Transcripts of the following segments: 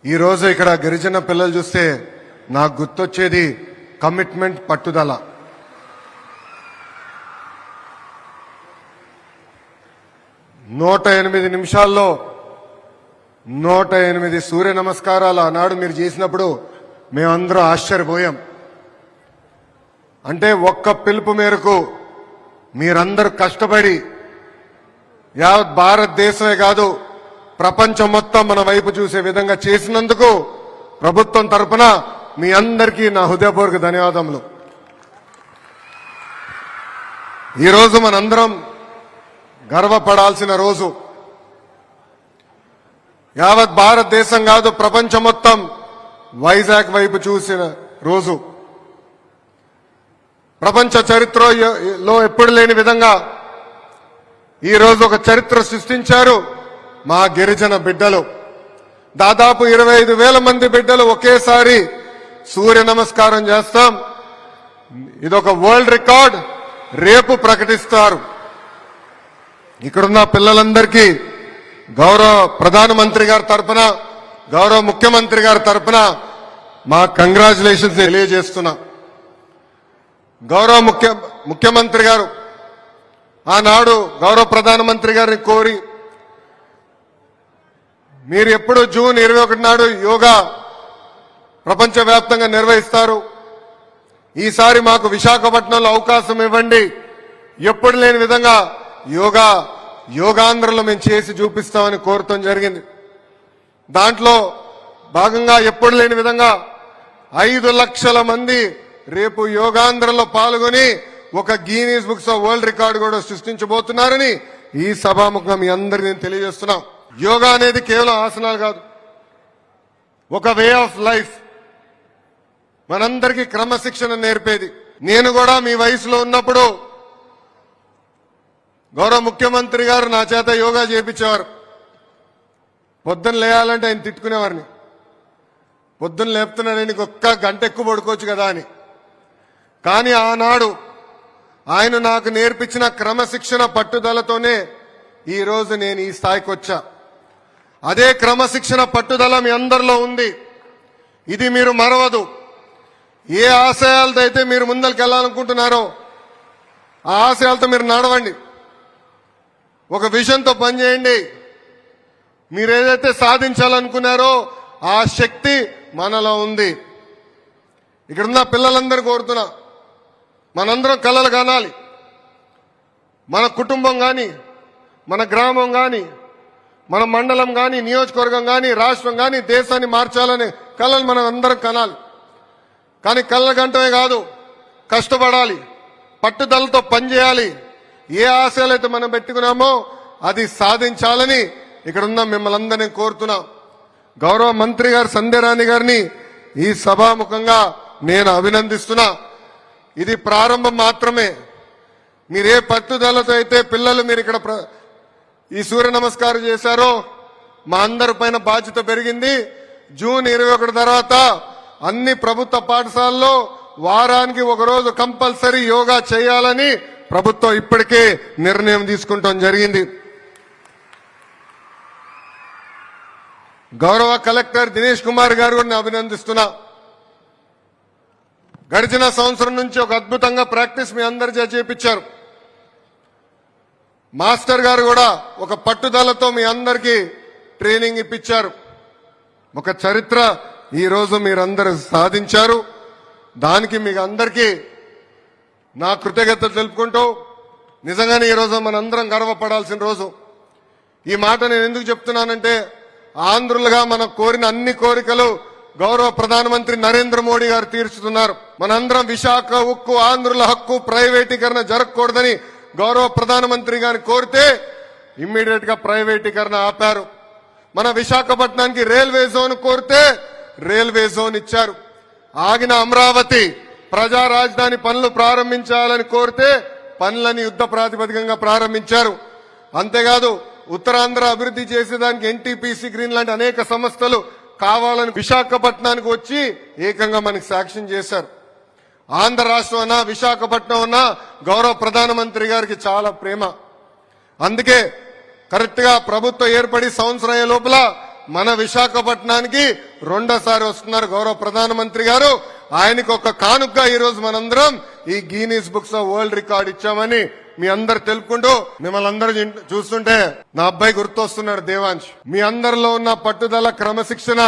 ఈరోజు ఇక్కడ గిరిజన పిల్లలు చూస్తే నాకు గుర్తొచ్చేది కమిట్మెంట్, పట్టుదల. నూట 8 నిమిషాల్లో 108 సూర్య నమస్కారాలు ఆనాడు మీరు చేసినప్పుడు మేమందరం ఆశ్చర్యపోయాం. అంటే ఒక్క పిలుపు మేరకు మీరందరూ కష్టపడి యావత్ భారతదేశమే కాదు ప్రపంచం మొత్తం మన వైపు చూసే విధంగా చేసినందుకు ప్రభుత్వం తరపున మీ అందరికీ నా హృదయపూర్వక ధన్యవాదములు. ఈరోజు మనందరం గర్వపడాల్సిన రోజు. యావత్ భారతదేశం కాదు ప్రపంచం మొత్తం వైజాగ్ వైపు చూసిన రోజు. ప్రపంచ చరిత్రలో ఎప్పుడు లేని విధంగా ఈరోజు ఒక చరిత్ర సృష్టించారు మా గిరిజన బిడ్డలు. దాదాపు 25,000 మంది బిడ్డలు ఒకేసారి సూర్య నమస్కారం చేస్తాం. ఇదొక వరల్డ్ రికార్డ్ రేపు ప్రకటిస్తారు. ఇక్కడున్న పిల్లలందరికీ గౌరవ ప్రధానమంత్రి గారి తరఫున, గౌరవ ముఖ్యమంత్రి గారి తరఫున మా కంగ్రాచులేషన్స్ తెలియజేస్తున్నా. గౌరవ ముఖ్యమంత్రి గారు ఆనాడు గౌరవ ప్రధానమంత్రి గారిని కోరి మీరు ఎప్పుడు జూన్ 21 నాడు యోగా ప్రపంచవ్యాప్తంగా నిర్వహిస్తారు, ఈసారి మాకు విశాఖపట్నంలో అవకాశం ఇవ్వండి, ఎప్పుడు లేని విధంగా యోగాంధ్రలో మేము చేసి చూపిస్తామని కోరటం జరిగింది. దాంట్లో భాగంగా ఎప్పుడు లేని విధంగా 5 లక్షల మంది రేపు యోగాంధ్రలో పాల్గొని ఒక Guinness books of world record కూడా సృష్టించబోతున్నారని ఈ సభాముఖంగా మీ అందరికీ నేను తెలియజేస్తున్నా. యోగా అనేది కేవలం ఆసనాలు కాదు, ఒక వే ఆఫ్ లైఫ్, మనందరికీ క్రమశిక్షణ నేర్పేది. నేను కూడా మీ వయసులో ఉన్నప్పుడు గౌరవ ముఖ్యమంత్రి గారు నా చేత యోగా చేయించేవారు. పొద్దున్న లేయాలంటే ఆయన తిట్టుకునేవారిని, పొద్దున్న లేపుతున్నాడని ఒక్క గంట ఎక్కువ పడుకోవచ్చు కదా అని. కానీ ఆనాడు ఆయన నాకు నేర్పించిన క్రమశిక్షణ పట్టుదలతోనే ఈరోజు నేను ఈ స్థాయికి వచ్చా. అదే క్రమశిక్షణ పట్టుదల మీ అందరిలో ఉంది, ఇది మీరు మరవదు. ఏ ఆశయాలతో అయితే మీరు ముందరికి వెళ్ళాలనుకుంటున్నారో ఆ ఆశయాలతో మీరు నడవండి, ఒక విజన్తో పనిచేయండి. మీరు ఏదైతే సాధించాలనుకున్నారో ఆ శక్తి మనలో ఉంది. ఇక్కడున్న పిల్లలందరూ కోరుతున్నా, మనందరం కలలు కానాలి. మన కుటుంబం కానీ, మన గ్రామం కానీ, మన మండలం కానీ, నియోజకవర్గం కానీ, రాష్ట్రం కానీ, దేశాన్ని మార్చాలనే కళలు మనం అందరం కనాలి. కానీ కళ్ళ గంటమే కాదు, కష్టపడాలి, పట్టుదలతో పనిచేయాలి. ఏ ఆశయాలు అయితే మనం పెట్టుకున్నామో అది సాధించాలని ఇక్కడున్న మిమ్మల్ని అందరినీ కోరుతున్నా. గౌరవ మంత్రి గారు సంధ్యారాణి గారిని ఈ సభాముఖంగా నేను అభినందిస్తున్నా. ఇది ప్రారంభం మాత్రమే. మీరే పట్టుదలతో అయితే పిల్లలు మీరు ఇక్కడ ఈ సూర్య నమస్కారం చేశారో మా అందరి పైన బాధ్యత పెరిగింది. జూన్ 21 తర్వాత అన్ని ప్రభుత్వ పాఠశాలల్లో వారానికి ఒకరోజు కంపల్సరీ యోగా చేయాలని ప్రభుత్వం ఇప్పటికే నిర్ణయం తీసుకుంటాం జరిగింది. గౌరవ కలెక్టర్ దినేష్ కుమార్ గారు కూడా అభినందిస్తున్నా. గడిచిన సంవత్సరం నుంచి ఒక అద్భుతంగా ప్రాక్టీస్ మీ అందరి చేపించారు. మాస్టర్ గారు కూడా ఒక పట్టుదలతో మీ అందరికీ ట్రైనింగ్ ఇప్పించారు. ఒక చరిత్ర ఈరోజు మీరందరూ సాధించారు. దానికి మీకు అందరికీ నా కృతజ్ఞతలు తెలుపుకుంటూ, నిజంగానే ఈరోజు మనందరం గర్వపడాల్సిన రోజు. ఈ మాట నేను ఎందుకు చెప్తున్నానంటే, ఆంధ్రులుగా మనం కోరిన అన్ని కోరికలు గౌరవ ప్రధానమంత్రి నరేంద్ర మోడీ గారు తీర్చుతున్నారు. మనందరం విశాఖ ఉక్కు, ఆంధ్రుల హక్కు, ప్రైవేటీకరణ జరగకూడదని గౌరవ ప్రధానమంత్రి గారిని కోరితే ఇమ్మీడియట్ గా ప్రైవేటీకరణ ఆపారు. మన విశాఖపట్నానికి రైల్వే జోన్ కోరితే రైల్వే జోన్ ఇచ్చారు. ఆగిన అమరావతి ప్రజా రాజధాని పనులు ప్రారంభించాలని కోరితే పనులని యుద్ధ ప్రాతిపదికంగా ప్రారంభించారు. అంతేకాదు ఉత్తరాంధ్ర అభివృద్ధి చేసేదానికి ఎన్టీపీసీ గ్రీన్ లాంటి అనేక సంస్థలు కావాలని విశాఖపట్నానికి వచ్చి ఏకంగా మనకి సాక్ష్యం చేశారు. ఆంధ్ర రాష్ట్రం అన్నా విశాఖపట్నం అన్నా గౌరవ ప్రధానమంత్రి గారికి చాలా ప్రేమ. అందుకే కరెక్ట్ గా ప్రభుత్వం ఏర్పడి సంవత్సరం లోపల మన విశాఖపట్నానికి రెండోసారి వస్తున్నారు గౌరవ ప్రధానమంత్రి గారు. ఆయనకు ఒక కానుకగా ఈ రోజు మనందరం ఈ Guinness books of world record ఇచ్చామని మీ అందరు తెలుపుకుంటూ, మిమ్మల్ని అందరూ చూస్తుంటే నా అబ్బాయి గుర్తొస్తున్నాడు దేవాంశ్. మీ అందరిలో ఉన్న పట్టుదల, క్రమశిక్షణ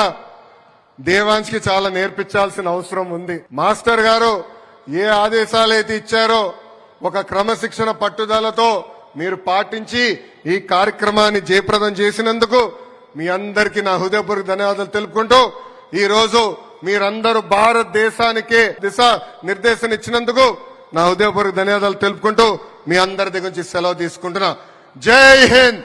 దేవాంశ్ కి చాలా నేర్పించాల్సిన అవసరం ఉంది. మాస్టర్ గారు ఏ ఆదేశాలు అయితే ఇచ్చారో ఒక క్రమశిక్షణ పట్టుదలతో మీరు పాటించి ఈ కార్యక్రమాన్ని జయప్రదం చేసినందుకు మీ అందరికీ నా హృదయపూర్వక ధన్యవాదాలు తెలుపుకుంటూ, ఈ రోజు మీరందరూ భారతదేశానికే దిశ నిర్దేశం ఇచ్చినందుకు నా హృదయపూర్వక ధన్యవాదాలు తెలుపుకుంటూ మీ అందరి దగ్గర నుంచి సెలవు తీసుకుంటున్నా. జై హింద్.